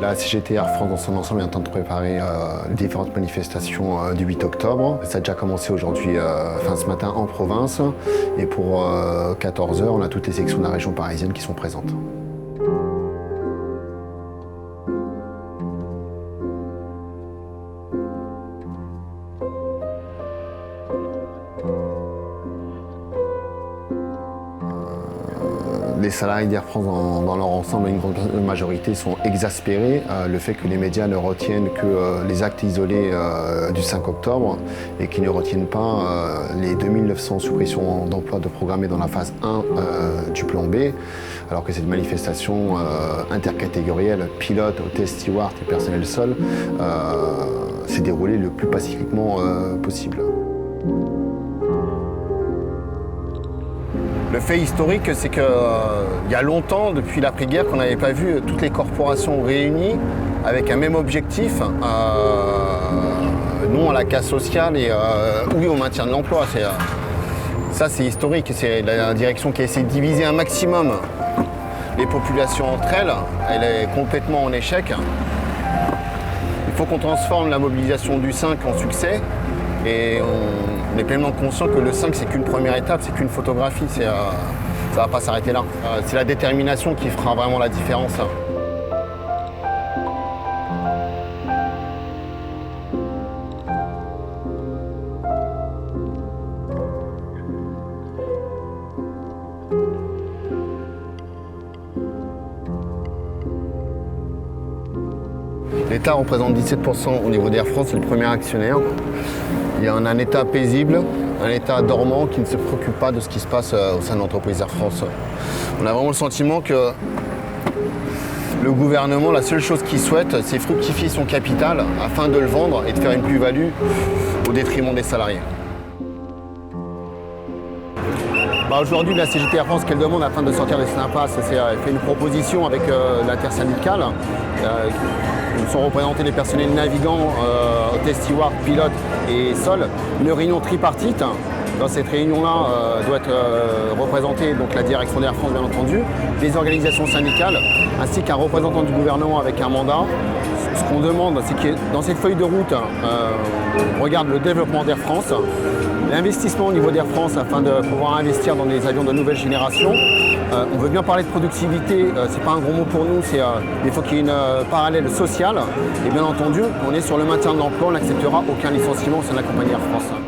La CGT Air France dans son ensemble est en train de préparer les différentes manifestations du 8 octobre. Ça a déjà commencé aujourd'hui, ce matin en province. Et pour 14 h, on a toutes les sections de la région parisienne qui sont présentes. Les salariés d'Air France dans leur ensemble, une grande majorité, sont exaspérés. Le fait que les médias ne retiennent que les actes isolés du 5 octobre et qu'ils ne retiennent pas les 2900 suppressions d'emplois de programmées dans la phase 1 du plan B, alors que cette manifestation intercatégorielle, pilote, hôtesse, steward et personnel sol, s'est déroulée le plus pacifiquement possible. Le fait historique, c'est qu'il y a longtemps, depuis l'après-guerre, qu'on n'avait pas vu toutes les corporations réunies avec un même objectif, non à la casse sociale et oui au maintien de l'emploi. Ça, c'est historique. C'est la direction qui a essayé de diviser un maximum les populations entre elles. Elle est complètement en échec. Il faut qu'on transforme la mobilisation du 5 en succès. Et on est pleinement conscient que le 5, c'est qu'une première étape, c'est qu'une photographie, ça ne va pas s'arrêter là. C'est la détermination qui fera vraiment la différence. L'État représente 17% au niveau d'Air France, c'est le premier actionnaire. Il y a un État paisible, un État dormant qui ne se préoccupe pas de ce qui se passe au sein de l'entreprise Air France. On a vraiment le sentiment que le gouvernement, la seule chose qu'il souhaite, c'est fructifier son capital afin de le vendre et de faire une plus-value au détriment des salariés. Aujourd'hui, la CGT Air France, qu'elle demande afin de sortir de cette impasse, c'est fait une proposition avec l'intersyndicale. Où sont représentés les personnels navigants, hôtesse, steward, pilote et sol. Une réunion tripartite. Dans cette réunion-là doit être représentée donc, la direction d'Air France, bien entendu, les organisations syndicales, ainsi qu'un représentant du gouvernement avec un mandat. Ce qu'on demande, c'est que dans cette feuille de route, on regarde le développement d'Air France, l'investissement au niveau d'Air France afin de pouvoir investir dans des avions de nouvelle génération. On veut bien parler de productivité, c'est pas un gros mot pour nous, il faut qu'il y ait une parallèle sociale. Et bien entendu, on est sur le maintien de l'emploi, on n'acceptera aucun licenciement au sein de la compagnie Air France.